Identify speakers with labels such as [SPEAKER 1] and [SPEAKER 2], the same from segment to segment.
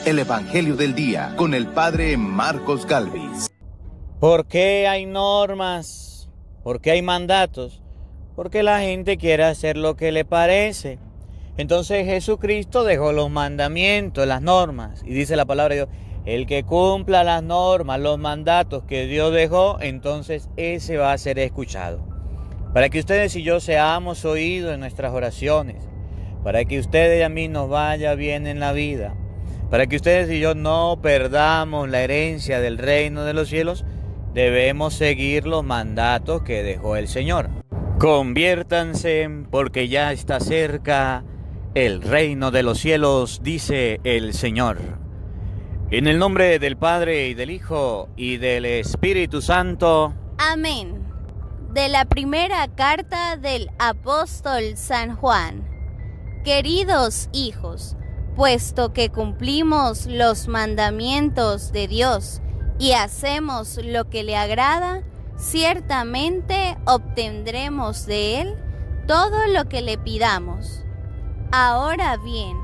[SPEAKER 1] el Evangelio del Día con el Padre Marcos Galvis.
[SPEAKER 2] ¿Por qué hay normas? ¿Por qué hay mandatos? Porque la gente quiere hacer lo que le parece. Entonces Jesucristo dejó los mandamientos, las normas, y dice la palabra de Dios, el que cumpla las normas, los mandatos que Dios dejó, entonces ese va a ser escuchado. Para que ustedes y yo seamos oídos en nuestras oraciones, para que ustedes y a mí nos vaya bien en la vida, para que ustedes y yo no perdamos la herencia del reino de los cielos, debemos seguir los mandatos que dejó el Señor. Conviértanse porque ya está cerca el reino de los cielos, dice el Señor. En el nombre del Padre y del Hijo y del Espíritu Santo.
[SPEAKER 3] Amén. De la primera carta del apóstol San Juan. Queridos hijos, puesto que cumplimos los mandamientos de Dios y hacemos lo que le agrada, ciertamente obtendremos de Él todo lo que le pidamos. Ahora bien,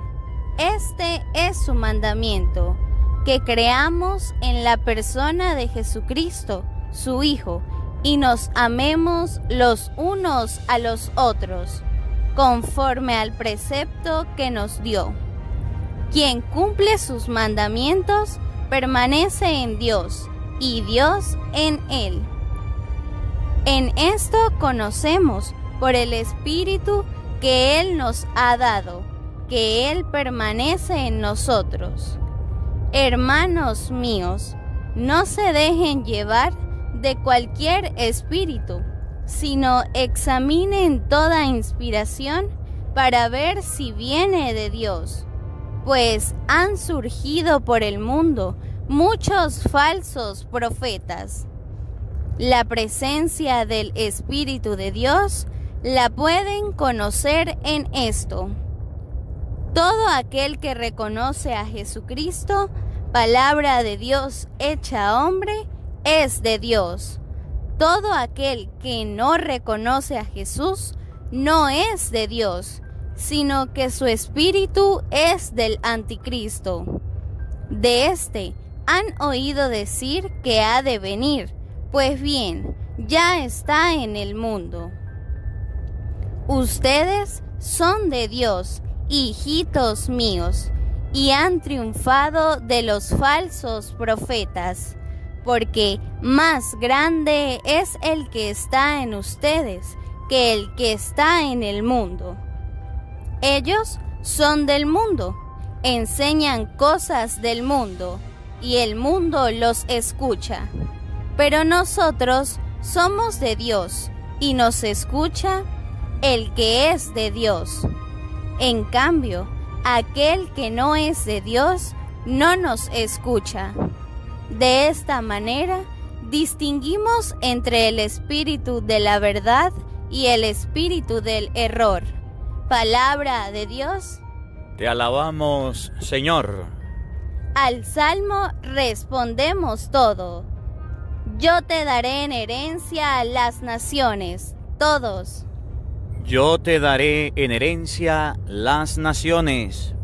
[SPEAKER 3] este es su mandamiento, que creamos en la persona de Jesucristo, su Hijo, y nos amemos los unos a los otros, conforme al precepto que nos dio. Quien cumple sus mandamientos permanece en Dios, y Dios en él. En esto conocemos, por el Espíritu que Él nos ha dado, que Él permanece en nosotros. Hermanos míos, no se dejen llevar de cualquier espíritu, sino examinen toda inspiración para ver si viene de Dios, pues han surgido por el mundo muchos falsos profetas. La presencia del Espíritu de Dios la pueden conocer en esto. Todo aquel que reconoce a Jesucristo, palabra de Dios hecha hombre, es de Dios. Todo aquel que no reconoce a Jesús no es de Dios, sino que su espíritu es del anticristo. De este han oído decir que ha de venir, pues bien, ya está en el mundo. Ustedes son de Dios, hijitos míos, y han triunfado de los falsos profetas, porque más grande es el que está en ustedes que el que está en el mundo. Ellos son del mundo, enseñan cosas del mundo, y el mundo los escucha. Pero nosotros somos de Dios, y nos escucha el que es de Dios. En cambio, aquel que no es de Dios no nos escucha. De esta manera, distinguimos entre el espíritu de la verdad y el espíritu del error. Palabra de Dios.
[SPEAKER 2] Te alabamos, Señor.
[SPEAKER 3] Al salmo respondemos todo. Yo te daré en herencia a las naciones, todos.
[SPEAKER 2] Yo te daré en herencia las naciones.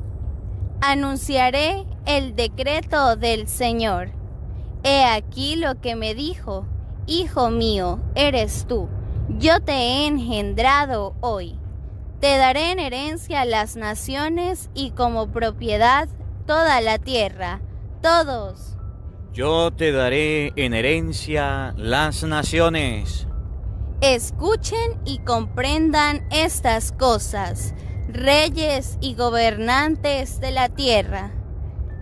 [SPEAKER 3] Anunciaré el decreto del Señor. He aquí lo que me dijo: Hijo mío, eres tú. Yo te he engendrado hoy. Te daré en herencia las naciones y como propiedad toda la tierra, todos.
[SPEAKER 2] Yo te daré en herencia las naciones.
[SPEAKER 3] Escuchen y comprendan estas cosas, reyes y gobernantes de la tierra.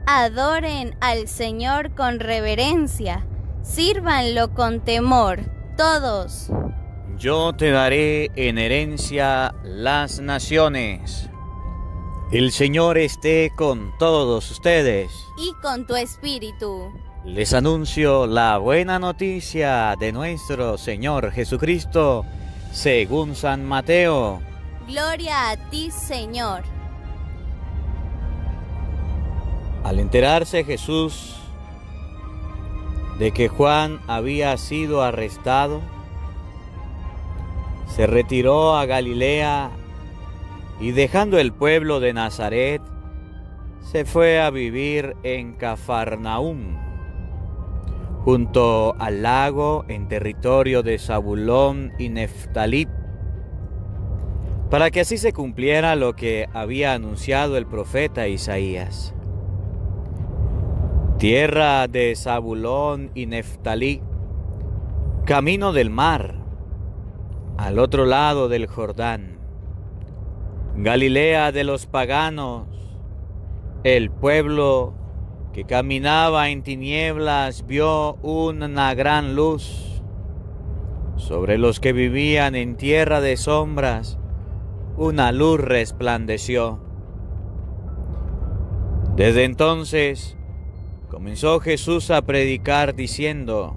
[SPEAKER 3] Adoren al Señor con reverencia, sírvanlo con temor, todos.
[SPEAKER 2] Yo te daré en herencia las naciones. El Señor esté con todos ustedes.
[SPEAKER 3] Y con tu espíritu.
[SPEAKER 2] Les anuncio la buena noticia de nuestro Señor Jesucristo, según San Mateo.
[SPEAKER 3] Gloria a ti, Señor.
[SPEAKER 2] Al enterarse Jesús de que Juan había sido arrestado, se retiró a Galilea y dejando el pueblo de Nazaret, se fue a vivir en Cafarnaúm, junto al lago en territorio de Zabulón y Neftalí, para que así se cumpliera lo que había anunciado el profeta Isaías. Tierra de Zabulón y Neftalí, camino del mar, al otro lado del Jordán, Galilea de los paganos, el pueblo que caminaba en tinieblas vio una gran luz. Sobre los que vivían en tierra de sombras, una luz resplandeció. Desde entonces comenzó Jesús a predicar diciendo: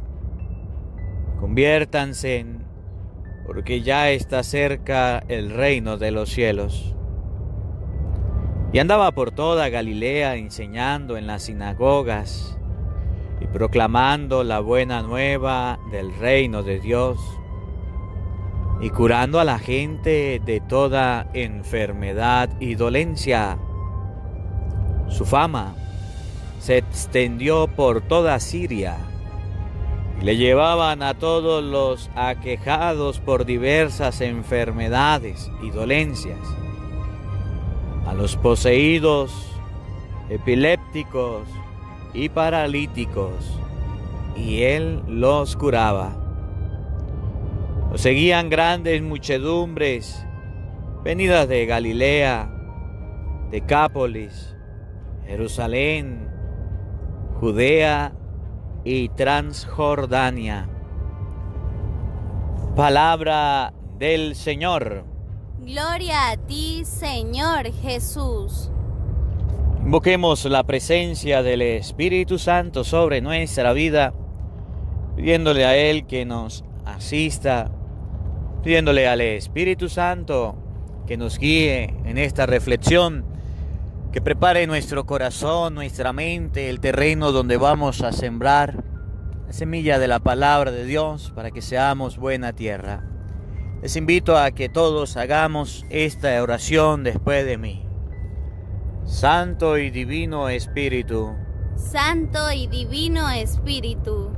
[SPEAKER 2] conviértanse, porque ya está cerca el reino de los cielos. Y andaba por toda Galilea enseñando en las sinagogas y proclamando la buena nueva del reino de Dios y curando a la gente de toda enfermedad y dolencia. Su fama se extendió por toda Siria y le llevaban a todos los aquejados por diversas enfermedades y dolencias, a los poseídos, epilépticos y paralíticos, y él los curaba. Lo seguían grandes muchedumbres venidas de Galilea, Decápolis, Jerusalén, Judea y Transjordania. Palabra del Señor.
[SPEAKER 3] Gloria a ti, Señor Jesús.
[SPEAKER 2] Invoquemos la presencia del Espíritu Santo sobre nuestra vida, pidiéndole a Él que nos asista, pidiéndole al Espíritu Santo que nos guíe en esta reflexión, que prepare nuestro corazón, nuestra mente, el terreno donde vamos a sembrar la semilla de la palabra de Dios para que seamos buena tierra. Les invito a que todos hagamos esta oración después de mí. Santo y divino Espíritu,
[SPEAKER 3] Santo y divino Espíritu,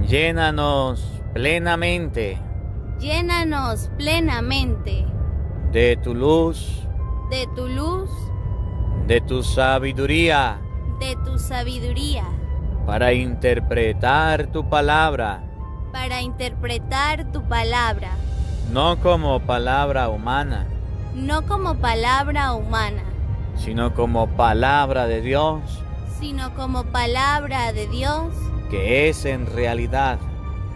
[SPEAKER 2] llénanos plenamente
[SPEAKER 3] llénanos plenamente
[SPEAKER 2] de tu luz,
[SPEAKER 3] de tu luz,
[SPEAKER 2] de tu sabiduría,
[SPEAKER 3] de tu sabiduría,
[SPEAKER 2] para interpretar tu palabra,
[SPEAKER 3] para interpretar tu palabra,
[SPEAKER 2] no como palabra humana,
[SPEAKER 3] no como palabra humana,
[SPEAKER 2] sino como palabra de Dios,
[SPEAKER 3] sino como palabra de Dios,
[SPEAKER 2] que es en realidad,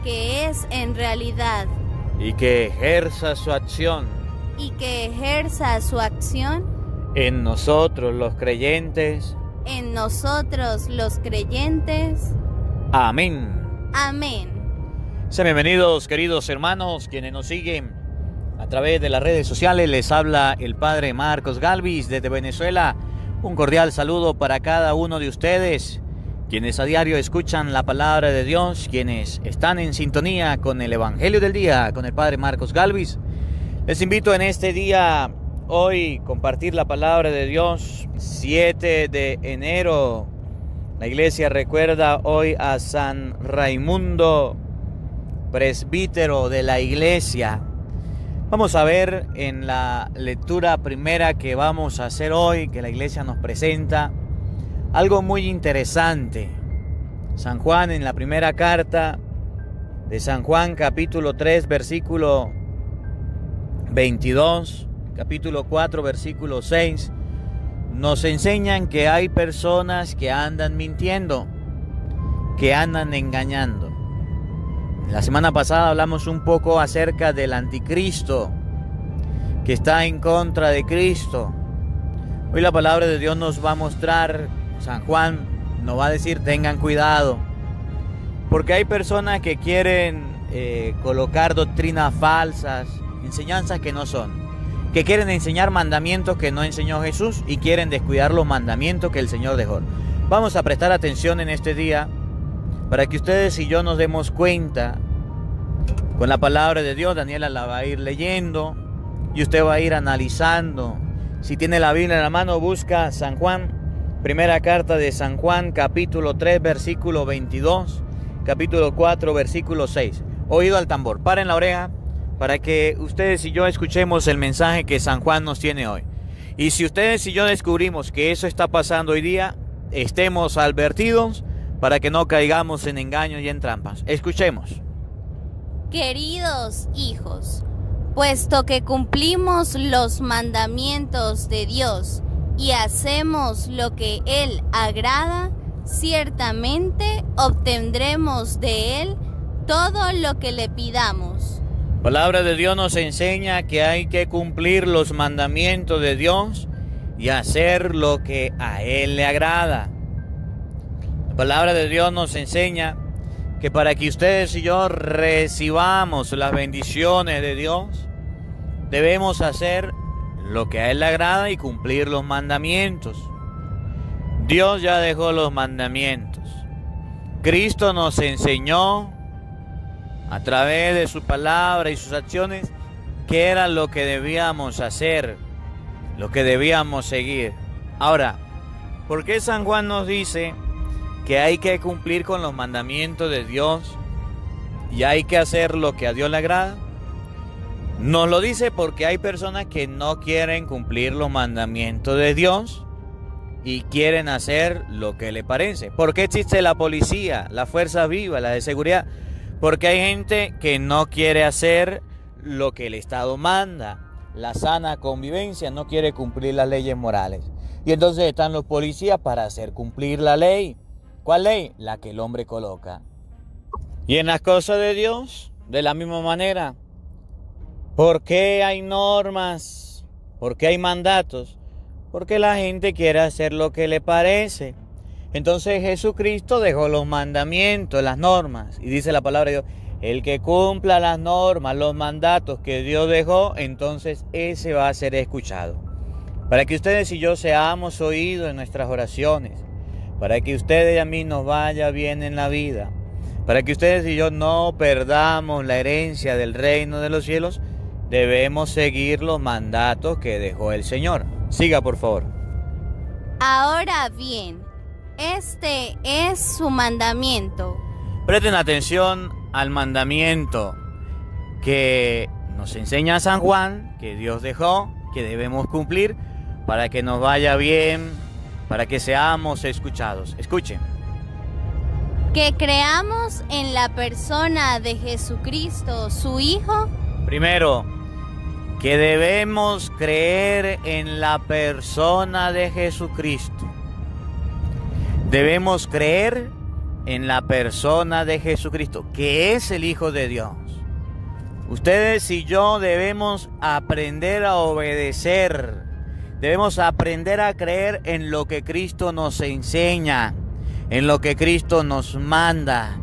[SPEAKER 3] que es en realidad,
[SPEAKER 2] y que ejerza su acción
[SPEAKER 3] y que ejerza su acción
[SPEAKER 2] en nosotros los creyentes.
[SPEAKER 3] en nosotros los creyentes.
[SPEAKER 2] Amén.
[SPEAKER 3] Amén.
[SPEAKER 2] Sean bienvenidos, queridos hermanos, quienes nos siguen a través de las redes sociales. Les habla el Padre Marcos Galvis desde Venezuela. Un cordial saludo para cada uno de ustedes, quienes a diario escuchan la palabra de Dios, quienes están en sintonía con el Evangelio del Día, con el Padre Marcos Galvis. Les invito en este día, hoy, compartir la palabra de Dios, 7 de enero. La iglesia recuerda hoy a San Raimundo, presbítero de la iglesia. Vamos a ver en la lectura primera que vamos a hacer hoy, que la iglesia nos presenta, algo muy interesante. San Juan, en la primera carta de San Juan, capítulo 3, versículo 22, capítulo 4, versículo 6, nos enseñan que hay personas que andan mintiendo, que andan engañando. La semana pasada hablamos un poco acerca del anticristo, que está en contra de Cristo. Hoy la palabra de Dios nos va a mostrar, San Juan nos va a decir, tengan cuidado, porque hay personas que quieren colocar doctrinas falsas, enseñanzas que no son, que quieren enseñar mandamientos que no enseñó Jesús y quieren descuidar los mandamientos que el Señor dejó. Vamos a prestar atención en este día para que ustedes y yo nos demos cuenta con la palabra de Dios. Daniela la va a ir leyendo y usted va a ir analizando. Si tiene la Biblia en la mano, busca San Juan Primera carta de San Juan, capítulo 3, versículo 22, capítulo 4, versículo 6. Oído al tambor, paren la oreja para que ustedes y yo escuchemos el mensaje que San Juan nos tiene hoy. Y si ustedes y yo descubrimos que eso está pasando hoy día, estemos advertidos para que no caigamos en engaños y en trampas. Escuchemos.
[SPEAKER 3] Queridos hijos, puesto que cumplimos los mandamientos de Dios y hacemos lo que Él agrada, ciertamente obtendremos de Él todo lo que le pidamos.
[SPEAKER 2] La palabra de Dios nos enseña que hay que cumplir los mandamientos de Dios y hacer lo que a Él le agrada. La palabra de Dios nos enseña que para que ustedes y yo recibamos las bendiciones de Dios, debemos hacer lo que a Él le agrada y cumplir los mandamientos. Dios ya dejó los mandamientos. Cristo nos enseñó a través de su palabra y sus acciones qué era lo que debíamos hacer, lo que debíamos seguir. Ahora, ¿por qué San Juan nos dice que hay que cumplir con los mandamientos de Dios y hay que hacer lo que a Dios le agrada? Nos lo dice porque hay personas que no quieren cumplir los mandamientos de Dios y quieren hacer lo que le parece. ¿Por qué existe la policía, la fuerza viva, la de seguridad? Porque hay gente que no quiere hacer lo que el Estado manda, la sana convivencia, no quiere cumplir las leyes morales. Y entonces están los policías para hacer cumplir la ley. ¿Cuál ley? La que el hombre coloca. Y en las cosas de Dios, de la misma manera. ¿Por qué hay normas? ¿Por qué hay mandatos? Porque la gente quiere hacer lo que le parece. Entonces Jesucristo dejó los mandamientos, las normas. Y dice la palabra de Dios, el que cumpla las normas, los mandatos que Dios dejó, entonces ese va a ser escuchado. Para que ustedes y yo seamos oídos en nuestras oraciones. Para que ustedes y a mí nos vaya bien en la vida. Para que ustedes y yo no perdamos la herencia del reino de los cielos, debemos seguir los mandatos que dejó el Señor. Siga, por favor.
[SPEAKER 3] Ahora bien, este es su mandamiento.
[SPEAKER 2] Presten atención al mandamiento que nos enseña San Juan, que Dios dejó, que debemos cumplir para que nos vaya bien, para que seamos escuchados. Escuchen.
[SPEAKER 3] Que creamos en la persona de Jesucristo, su Hijo.
[SPEAKER 2] Primero, que debemos creer en la persona de Jesucristo. Debemos creer en la persona de Jesucristo, que es el Hijo de Dios. Ustedes y yo debemos aprender a obedecer. Debemos aprender a creer en lo que Cristo nos enseña, en lo que Cristo nos manda.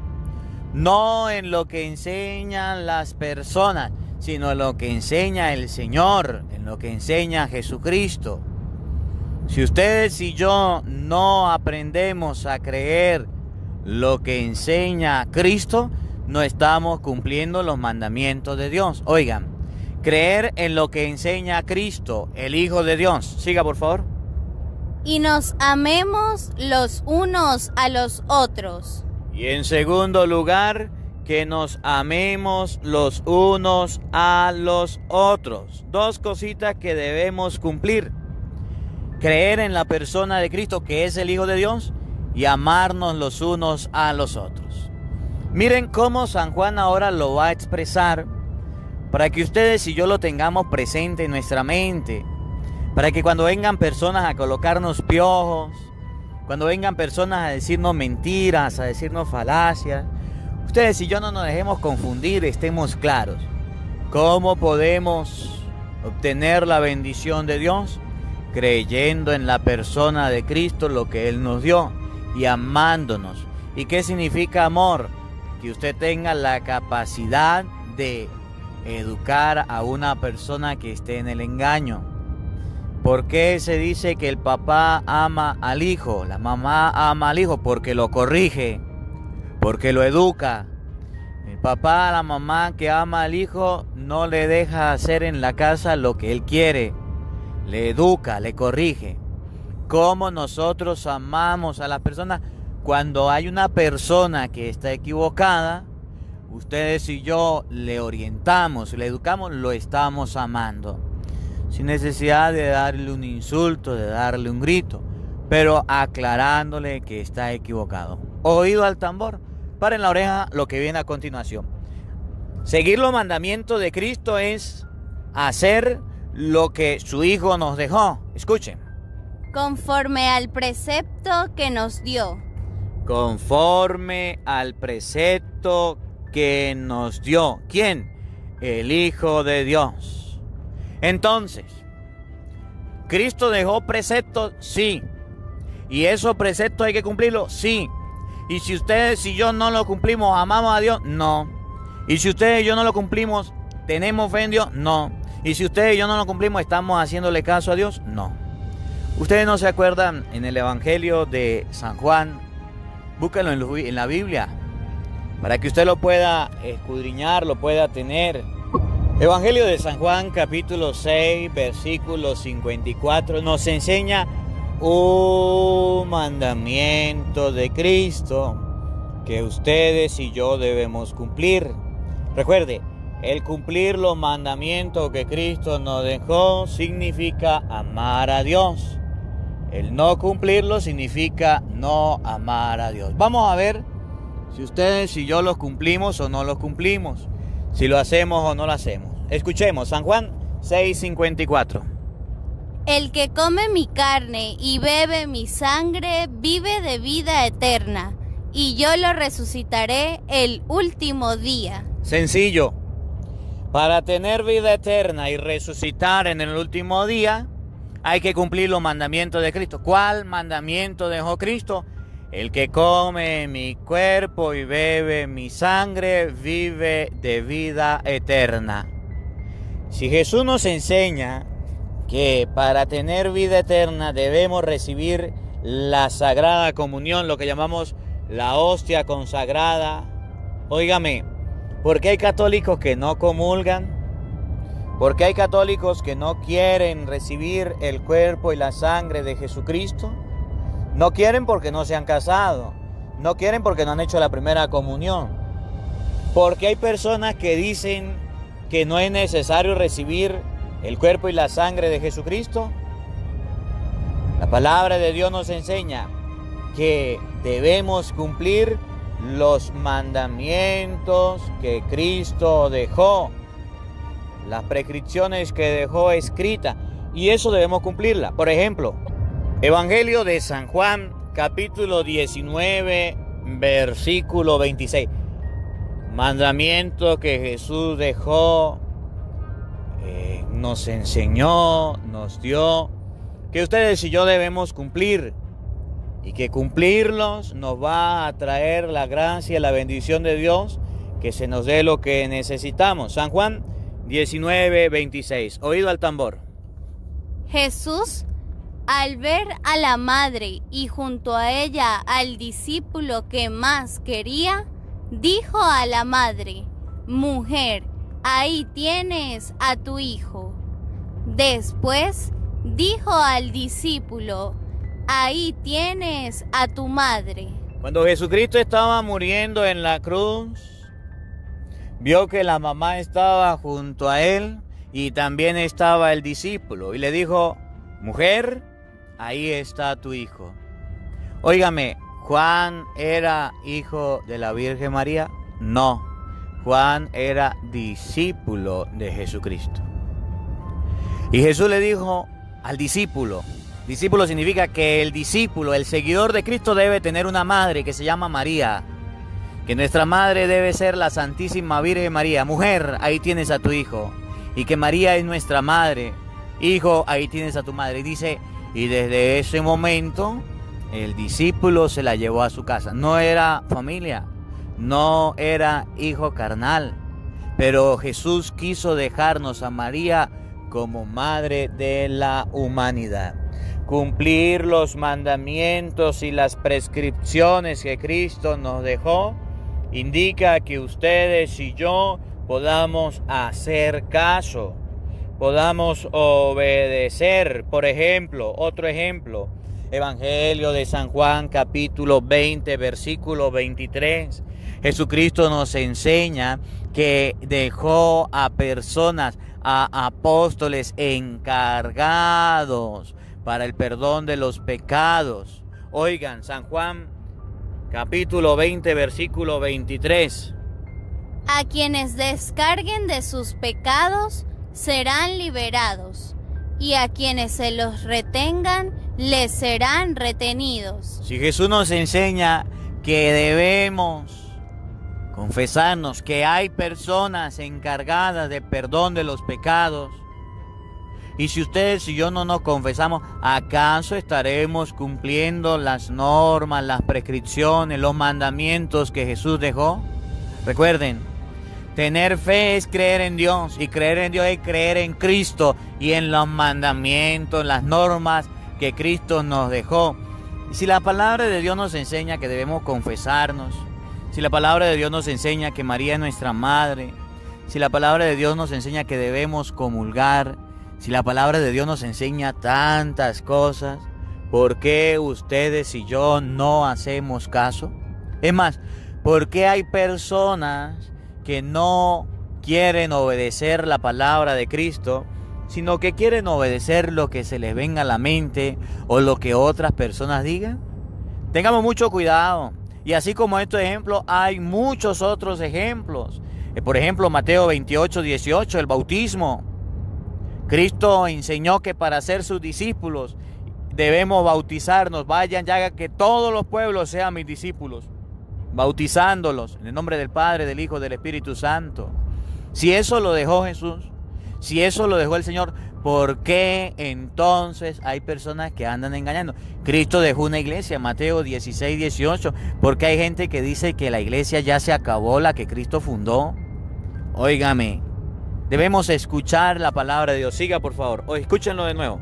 [SPEAKER 2] No en lo que enseñan las personas, sino en lo que enseña el Señor, en lo que enseña Jesucristo. Si ustedes y yo no aprendemos a creer lo que enseña Cristo, no estamos cumpliendo los mandamientos de Dios. Oigan, creer en lo que enseña Cristo, el Hijo de Dios. Siga, por favor.
[SPEAKER 3] Y nos amemos los unos a los otros.
[SPEAKER 2] Y en segundo lugar, que nos amemos los unos a los otros. Dos cositas que debemos cumplir. Creer en la persona de Cristo, que es el Hijo de Dios, y amarnos los unos a los otros. Miren cómo San Juan ahora lo va a expresar para que ustedes y yo lo tengamos presente en nuestra mente. Para que cuando vengan personas a colocarnos piojos, cuando vengan personas a decirnos mentiras, a decirnos falacias, ustedes y yo no nos dejemos confundir, estemos claros. ¿Cómo podemos obtener la bendición de Dios? Creyendo en la persona de Cristo, lo que Él nos dio, y amándonos. ¿Y qué significa amor? Que usted tenga la capacidad de educar a una persona que esté en el engaño. ¿Por qué se dice que el papá ama al hijo, la mamá ama al hijo? Porque lo corrige, porque lo educa. El papá, la mamá que ama al hijo no le deja hacer en la casa lo que él quiere, le educa, le corrige. cómo nosotros amamos a las personas. Cuando hay una persona que está equivocada, ustedes y yo le orientamos, le educamos, lo estamos amando. Sin necesidad de darle un insulto, de darle un grito, pero aclarándole que está equivocado. Oído al tambor, para en la oreja lo que viene a continuación. Seguir los mandamientos de Cristo es hacer lo que su Hijo nos dejó. Escuchen.
[SPEAKER 3] Conforme al precepto que nos dio.
[SPEAKER 2] Conforme al precepto que nos dio. ¿Quién? El Hijo de Dios. Entonces, ¿Cristo dejó preceptos? Sí. ¿Y esos preceptos hay que cumplirlos? Sí. ¿Y si ustedes y yo no lo cumplimos, amamos a Dios? No. ¿Y si ustedes y yo no lo cumplimos, tenemos fe en Dios? No. ¿Y si ustedes y yo no lo cumplimos, estamos haciéndole caso a Dios? No. ¿Ustedes no se acuerdan en el Evangelio de San Juan? Búsquenlo en la Biblia, para que usted lo pueda escudriñar, lo pueda tener. Evangelio de San Juan, capítulo 6, versículo 54, nos enseña un mandamiento de Cristo que ustedes y yo debemos cumplir. Recuerde, el cumplir los mandamientos que Cristo nos dejó significa amar a Dios. El no cumplirlo significa no amar a Dios. Vamos a ver si ustedes y yo los cumplimos o no los cumplimos. Si lo hacemos o no lo hacemos. Escuchemos, San Juan 6:54.
[SPEAKER 3] El que come mi carne y bebe mi sangre vive de vida eterna, y yo lo resucitaré el último día.
[SPEAKER 2] Sencillo. Para tener vida eterna y resucitar en el último día, hay que cumplir los mandamientos de Cristo. ¿Cuál mandamiento dejó Cristo? El que come mi cuerpo y bebe mi sangre vive de vida eterna. Si Jesús nos enseña que para tener vida eterna debemos recibir la Sagrada Comunión, lo que llamamos la hostia consagrada, óigame, ¿por qué hay católicos que no comulgan? ¿Por qué hay católicos que no quieren recibir el cuerpo y la sangre de Jesucristo? No quieren porque no se han casado. No quieren porque no han hecho la primera comunión. Porque hay personas que dicen que no es necesario recibir el cuerpo y la sangre de Jesucristo. La palabra de Dios nos enseña que debemos cumplir los mandamientos que Cristo dejó. Las prescripciones que dejó escritas, y eso debemos cumplirla. Por ejemplo, Evangelio de San Juan, capítulo 19, versículo 26. Mandamiento que Jesús dejó, nos enseñó, nos dio, que ustedes y yo debemos cumplir, y que cumplirlos nos va a traer la gracia, la bendición de Dios, que se nos dé lo que necesitamos. San Juan 19:26. Oído al tambor.
[SPEAKER 3] Jesús, al ver a la madre y junto a ella al discípulo que más quería, dijo a la madre: Mujer, ahí tienes a tu hijo. Después dijo al discípulo: Ahí tienes a tu madre.
[SPEAKER 2] Cuando Jesucristo estaba muriendo en la cruz, vio que la mamá estaba junto a él y también estaba el discípulo. Y le dijo: Mujer, ahí está tu hijo. Óigame, ¿Juan era hijo de la Virgen María? No, Juan era discípulo de Jesucristo. Y Jesús le dijo al discípulo, discípulo significa que el discípulo, el seguidor de Cristo debe tener una madre que se llama María. Que nuestra madre debe ser la Santísima Virgen María. Mujer, ahí tienes a tu hijo. Y que María es nuestra madre. Hijo, ahí tienes a tu madre. Y dice, y desde ese momento el discípulo se la llevó a su casa. No era familia, no era hijo carnal, pero Jesús quiso dejarnos a María como madre de la humanidad. Cumplir los mandamientos y las prescripciones que Cristo nos dejó indica que ustedes y yo podamos hacer caso, podamos obedecer. Por ejemplo, otro ejemplo, Evangelio de San Juan, capítulo 20, versículo 23. Jesucristo nos enseña que dejó a personas, a apóstoles encargados para el perdón de los pecados. Oigan, San Juan, capítulo 20, versículo 23.
[SPEAKER 3] A quienes descarguen de sus pecados serán liberados, y a quienes se los retengan les serán retenidos.
[SPEAKER 2] Si Jesús nos enseña que debemos confesarnos, que hay personas encargadas del perdón de los pecados, y si ustedes y yo no nos confesamos, ¿acaso estaremos cumpliendo las normas, las prescripciones, los mandamientos que Jesús dejó? Recuerden, tener fe es creer en Dios, y creer en Dios es creer en Cristo y en los mandamientos, las normas que Cristo nos dejó. Y si la palabra de Dios nos enseña que debemos confesarnos, si la palabra de Dios nos enseña que María es nuestra madre, si la palabra de Dios nos enseña que debemos comulgar, si la palabra de Dios nos enseña tantas cosas, ¿por qué ustedes y yo no hacemos caso? Es más, ¿por qué hay personas que no quieren obedecer la palabra de Cristo, sino que quieren obedecer lo que se les venga a la mente o lo que otras personas digan? Tengamos mucho cuidado. Y así como estos ejemplos, hay muchos otros ejemplos. Por ejemplo, Mateo 28, 18, el bautismo. Cristo enseñó que para ser sus discípulos debemos bautizarnos. Vayan y hagan que todos los pueblos sean mis discípulos, bautizándolos en el nombre del Padre, del Hijo, del Espíritu Santo. Si eso lo dejó Jesús, si eso lo dejó el Señor, ¿por qué entonces hay personas que andan engañando? Cristo dejó una iglesia, Mateo 16, 18, porque hay gente que dice que la iglesia ya se acabó, la que Cristo fundó. Óigame, debemos escuchar la palabra de Dios. Siga, por favor, escúchenlo de nuevo.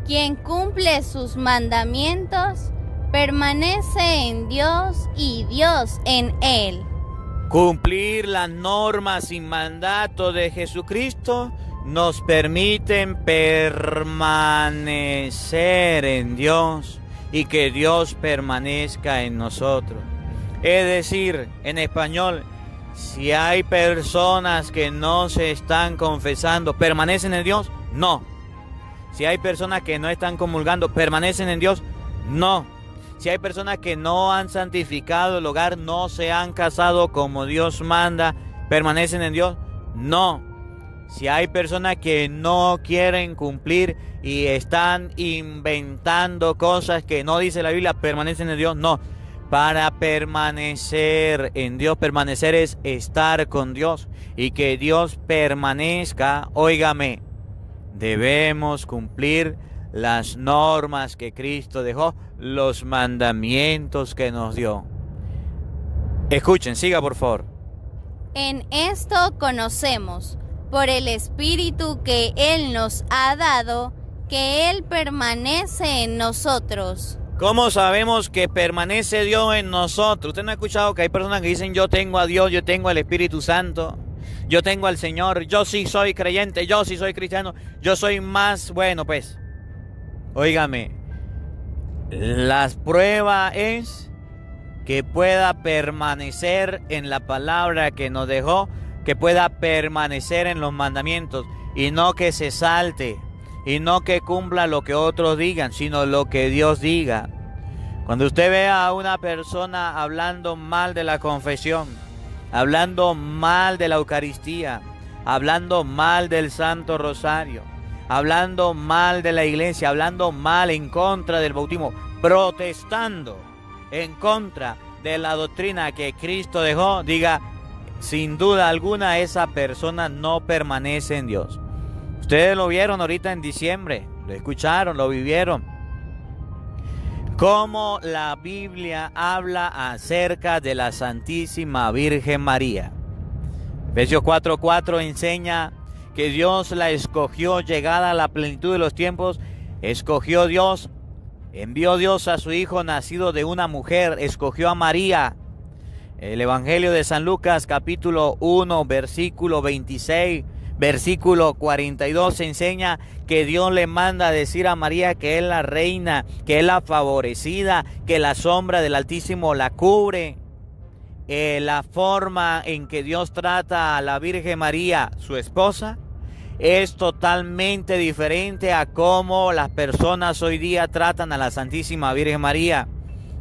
[SPEAKER 3] Quien cumple sus mandamientos permanece en Dios y Dios en él.
[SPEAKER 2] Cumplir las normas y mandatos de Jesucristo nos permiten permanecer en Dios y que Dios permanezca en nosotros. Es decir, en español, si hay personas que no se están confesando, ¿permanecen en Dios? No. Si hay personas que no están comulgando, ¿permanecen en Dios? No. Si hay personas que no han santificado el hogar, no se han casado como Dios manda, ¿permanecen en Dios? No. Si hay personas que no quieren cumplir y están inventando cosas que no dice la Biblia, ¿permanecen en Dios? No. Para permanecer en Dios, permanecer es estar con Dios, y que Dios permanezca, óigame, debemos cumplir las normas que Cristo dejó, los mandamientos que nos dio. Escuchen, siga por favor.
[SPEAKER 3] En esto conocemos, por el Espíritu que Él nos ha dado, que Él permanece en nosotros.
[SPEAKER 2] ¿Cómo sabemos que permanece Dios en nosotros? ¿Usted no ha escuchado que hay personas que dicen yo tengo a Dios, yo tengo al Espíritu Santo, yo tengo al Señor, yo sí soy creyente, yo sí soy cristiano, yo soy más bueno? Pues, óigame, la prueba es que pueda permanecer en la palabra que nos dejó, que pueda permanecer en los mandamientos, y no que se salte, y no que cumpla lo que otros digan, sino lo que Dios diga. Cuando usted vea a una persona hablando mal de la confesión, hablando mal de la Eucaristía, hablando mal del Santo Rosario, hablando mal de la iglesia, hablando mal en contra del bautismo, protestando en contra de la doctrina que Cristo dejó, diga, sin duda alguna esa persona no permanece en Dios. Ustedes lo vieron ahorita en diciembre, lo escucharon, lo vivieron. Cómo la Biblia habla acerca de la Santísima Virgen María. Efesios 4:4 enseña que Dios la escogió llegada a la plenitud de los tiempos. Escogió Dios, envió Dios a su Hijo nacido de una mujer, escogió a María. El Evangelio de San Lucas capítulo 1 versículo 26 versículo 42, enseña que Dios le manda a decir a María que es la reina, que es la favorecida, que la sombra del Altísimo la cubre. La forma en que Dios trata a la Virgen María, su esposa, es totalmente diferente a cómo las personas hoy día tratan a la Santísima Virgen María.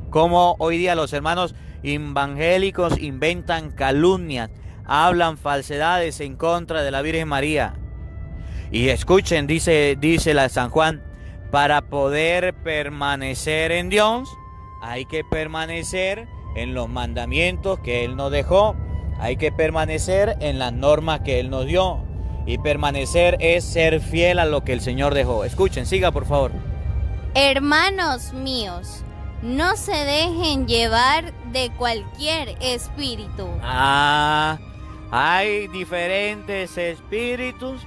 [SPEAKER 2] Cómo hoy día los hermanos evangélicos inventan calumnias, hablan falsedades en contra de la Virgen María. Y escuchen, dice la San Juan, para poder permanecer en Dios, hay que permanecer en los mandamientos que Él nos dejó. Hay que permanecer en las normas que Él nos dio. Y permanecer es ser fiel a lo que el Señor dejó. Escuchen, siga por favor.
[SPEAKER 3] Hermanos míos, no se dejen llevar de cualquier espíritu.
[SPEAKER 2] Hay diferentes espíritus.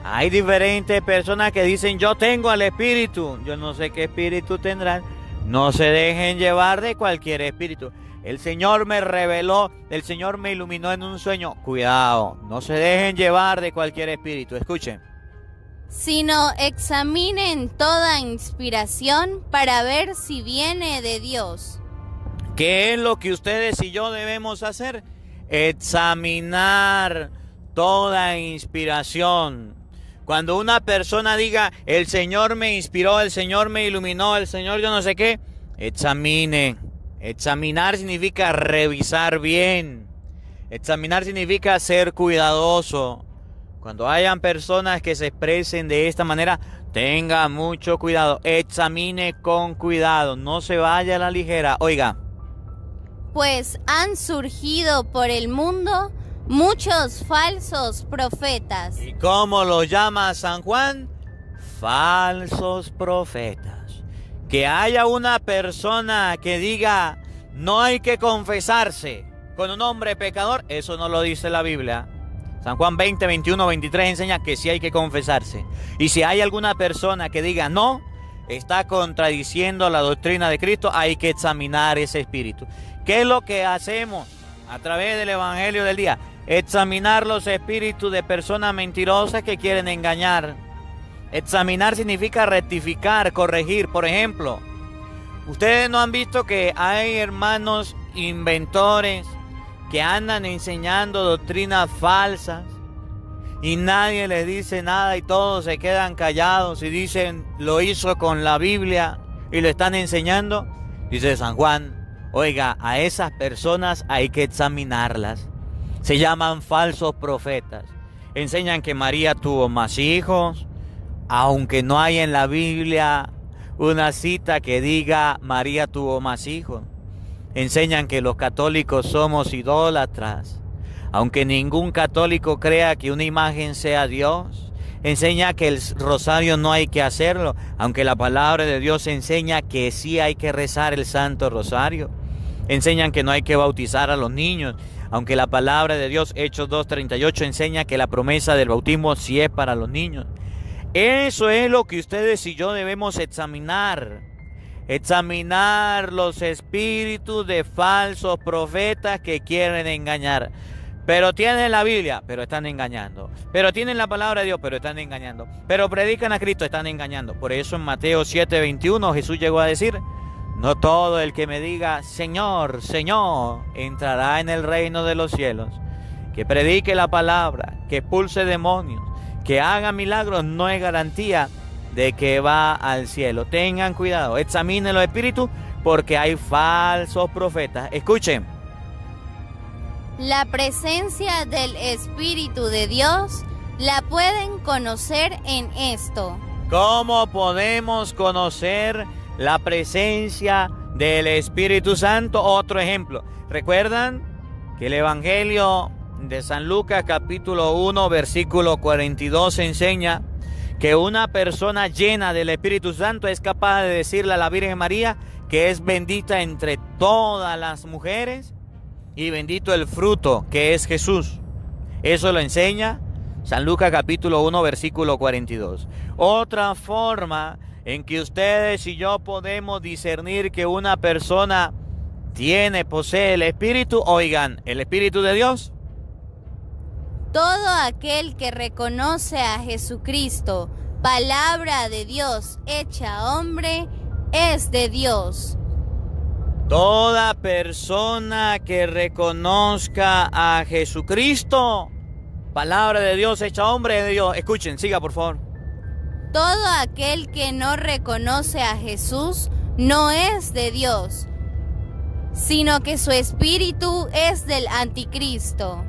[SPEAKER 2] Hay diferentes personas que dicen yo tengo al espíritu. Yo no sé qué espíritu tendrán. No se dejen llevar de cualquier espíritu. El Señor me reveló, el Señor me iluminó en un sueño. Cuidado, no se dejen llevar de cualquier espíritu. Escuchen.
[SPEAKER 3] Sino examinen toda inspiración para ver si viene de Dios.
[SPEAKER 2] ¿Qué es lo que ustedes y yo debemos hacer? Examinar toda inspiración. Cuando una persona diga, el Señor me inspiró, el Señor me iluminó, el Señor yo no sé qué, examine. Examinar significa revisar bien. Examinar significa ser cuidadoso. Cuando hayan personas que se expresen de esta manera, tenga mucho cuidado. Examine con cuidado, no se vaya a la ligera. Oiga.
[SPEAKER 3] Pues han surgido por el mundo muchos falsos profetas.
[SPEAKER 2] ¿Y cómo lo llama San Juan? Falsos profetas. Que haya una persona que diga no hay que confesarse con un hombre pecador, eso no lo dice la Biblia. San Juan 20, 21, 23 enseña que sí hay que confesarse. Y si hay alguna persona que diga no, está contradiciendo la doctrina de Cristo, hay que examinar ese espíritu. ¿Qué es lo que hacemos a través del Evangelio del día? Examinar los espíritus de personas mentirosas que quieren engañar. Examinar significa rectificar, corregir. Por ejemplo, ustedes no han visto que hay hermanos inventores que andan enseñando doctrinas falsas y nadie les dice nada y todos se quedan callados y dicen lo hizo con la Biblia y lo están enseñando? Dice San Juan, oiga, a esas personas hay que examinarlas. Se llaman falsos profetas. Enseñan que María tuvo más hijos, aunque no hay en la Biblia una cita que diga María tuvo más hijos. Enseñan que los católicos somos idólatras, aunque ningún católico crea que una imagen sea Dios. Enseña que el rosario no hay que hacerlo, aunque la palabra de Dios enseña que sí hay que rezar el Santo Rosario. Enseñan que no hay que bautizar a los niños, aunque la palabra de Dios, Hechos 2:38, enseña que la promesa del bautismo sí es para los niños. Eso es lo que ustedes y yo debemos examinar. Examinar los espíritus de falsos profetas que quieren engañar. Pero tienen la Biblia, pero están engañando. Pero tienen la palabra de Dios, pero están engañando. Pero predican a Cristo, están engañando. Por eso en Mateo 7:21 Jesús llegó a decir, no todo el que me diga Señor, Señor, entrará en el reino de los cielos. Que predique la palabra, que expulse demonios, que haga milagros, no es garantía de que va al cielo. Tengan cuidado, examinen los espíritus porque hay falsos profetas. Escuchen.
[SPEAKER 3] La presencia del Espíritu de Dios la pueden conocer en esto.
[SPEAKER 2] ¿Cómo podemos conocer la presencia del Espíritu Santo? Otro ejemplo. ¿Recuerdan que el Evangelio de San Lucas capítulo 1 versículo 42 enseña que una persona llena del Espíritu Santo es capaz de decirle a la Virgen María que es bendita entre todas las mujeres y bendito el fruto que es Jesús? Eso lo enseña San Lucas capítulo 1 versículo 42. Otra forma en que ustedes y yo podemos discernir que una persona posee el Espíritu, oigan, el Espíritu de Dios,
[SPEAKER 3] Todo aquel que reconoce a Jesucristo, palabra de Dios hecha hombre, es de Dios.
[SPEAKER 2] Toda persona que reconozca a Jesucristo, palabra de Dios hecha hombre, es de Dios. Escuchen, siga por favor.
[SPEAKER 3] Todo aquel que no reconoce a Jesús no es de Dios, sino que su espíritu es del anticristo.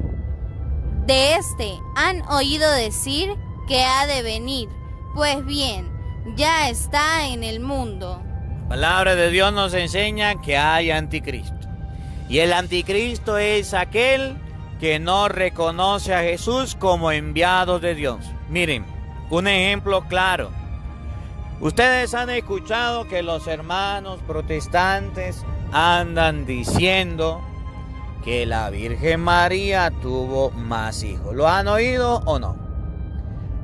[SPEAKER 3] De este han oído decir que ha de venir, pues bien, ya está en el mundo.
[SPEAKER 2] Palabra de Dios nos enseña que hay anticristo. Y el anticristo es aquel que no reconoce a Jesús como enviado de Dios. Miren, un ejemplo claro. Ustedes han escuchado que los hermanos protestantes andan diciendo que la Virgen María tuvo más hijos. ¿Lo han oído o no?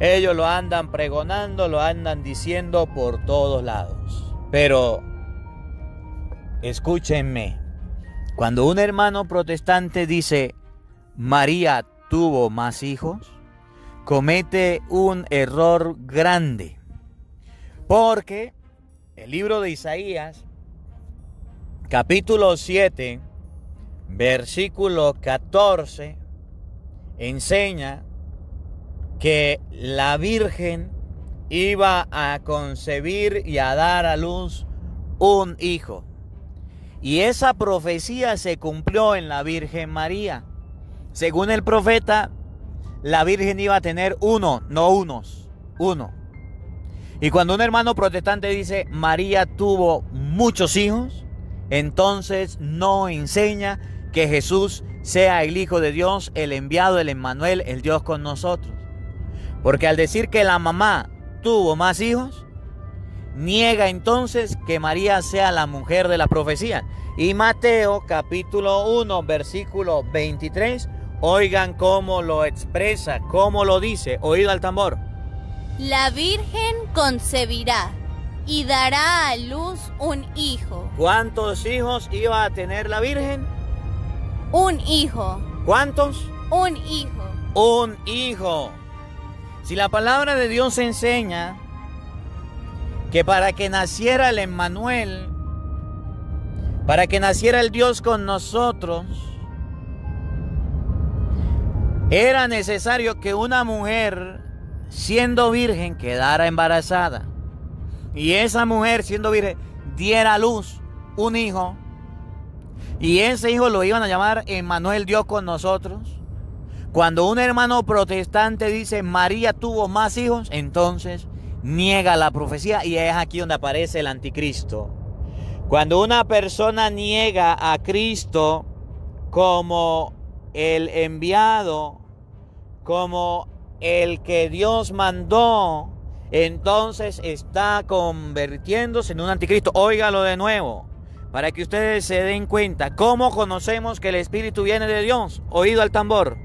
[SPEAKER 2] Ellos lo andan pregonando, lo andan diciendo por todos lados. Pero escúchenme, cuando un hermano protestante dice María tuvo más hijos, comete un error grande. Porque el libro de Isaías, capítulo 7, versículo 14, enseña que la Virgen iba a concebir y a dar a luz un hijo. Y esa profecía se cumplió en la Virgen María. Según el profeta, la Virgen iba a tener uno. Y cuando un hermano protestante dice María tuvo muchos hijos, entonces no enseña que Jesús sea el Hijo de Dios, el enviado, el Emmanuel, el Dios con nosotros. Porque al decir que la mamá tuvo más hijos, niega entonces que María sea la mujer de la profecía. Y Mateo capítulo 1 versículo 23, oigan cómo lo expresa, cómo lo dice, oído al tambor.
[SPEAKER 3] La Virgen concebirá y dará a luz un hijo.
[SPEAKER 2] ¿Cuántos hijos iba a tener la Virgen?
[SPEAKER 3] Un hijo.
[SPEAKER 2] ¿Cuántos?
[SPEAKER 3] Un hijo.
[SPEAKER 2] Un hijo. Si la palabra de Dios enseña que para que naciera el Emmanuel, para que naciera el Dios con nosotros, era necesario que una mujer, siendo virgen, quedara embarazada. Y esa mujer, siendo virgen, diera a luz un hijo. Y ese hijo lo iban a llamar Emmanuel, Dios con nosotros. Cuando un hermano protestante dice María tuvo más hijos, entonces niega la profecía, y es aquí donde aparece el anticristo. Cuando una persona niega a Cristo como el enviado, como el que Dios mandó, entonces está convirtiéndose en un anticristo. Óigalo de nuevo, para que ustedes se den cuenta. ¿Cómo conocemos que el Espíritu viene de Dios? Oído al tambor.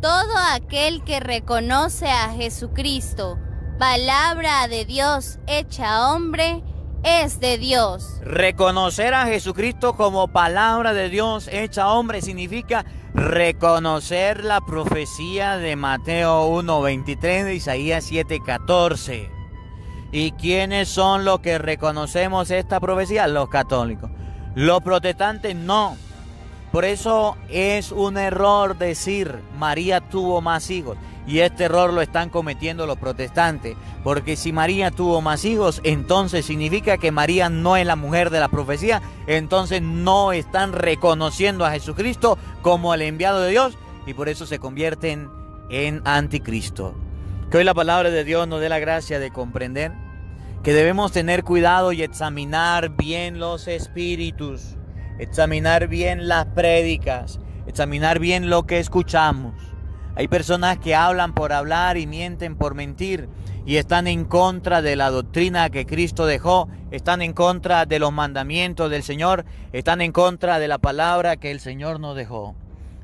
[SPEAKER 3] Todo aquel que reconoce a Jesucristo, palabra de Dios hecha hombre, es de Dios.
[SPEAKER 2] Reconocer a Jesucristo como palabra de Dios hecha hombre significa reconocer la profecía de Mateo 1:23, de Isaías 7:14. ¿Y quiénes son los que reconocemos esta profecía? Los católicos. Los protestantes no. Por eso es un error decir María tuvo más hijos. Y este error lo están cometiendo los protestantes. Porque si María tuvo más hijos, entonces significa que María no es la mujer de la profecía. Entonces no están reconociendo a Jesucristo como el enviado de Dios. Y por eso se convierten en anticristo. Que hoy la palabra de Dios nos dé la gracia de comprender que debemos tener cuidado y examinar bien los espíritus. Examinar bien las prédicas, examinar bien lo que escuchamos. Hay personas que hablan por hablar y mienten por mentir y están en contra de la doctrina que Cristo dejó, están en contra de los mandamientos del Señor, están en contra de la palabra que el Señor nos dejó.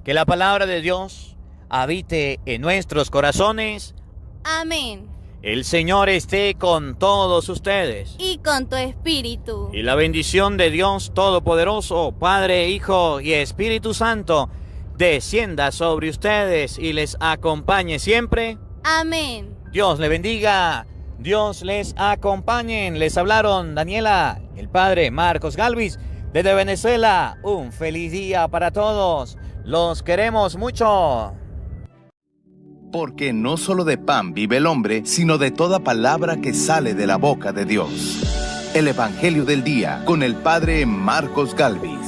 [SPEAKER 2] Que la palabra de Dios habite en nuestros corazones.
[SPEAKER 3] Amén.
[SPEAKER 2] El Señor esté con todos ustedes.
[SPEAKER 3] Y con tu espíritu.
[SPEAKER 2] Y la bendición de Dios Todopoderoso, Padre, Hijo y Espíritu Santo, descienda sobre ustedes y les acompañe siempre.
[SPEAKER 3] Amén.
[SPEAKER 2] Dios le bendiga, Dios les acompañe. Les hablaron Daniela, el padre Marcos Galvis, desde Venezuela. Un feliz día para todos. Los queremos mucho.
[SPEAKER 1] Porque no solo de pan vive el hombre, sino de toda palabra que sale de la boca de Dios. El Evangelio del Día con el padre Marcos Galvis.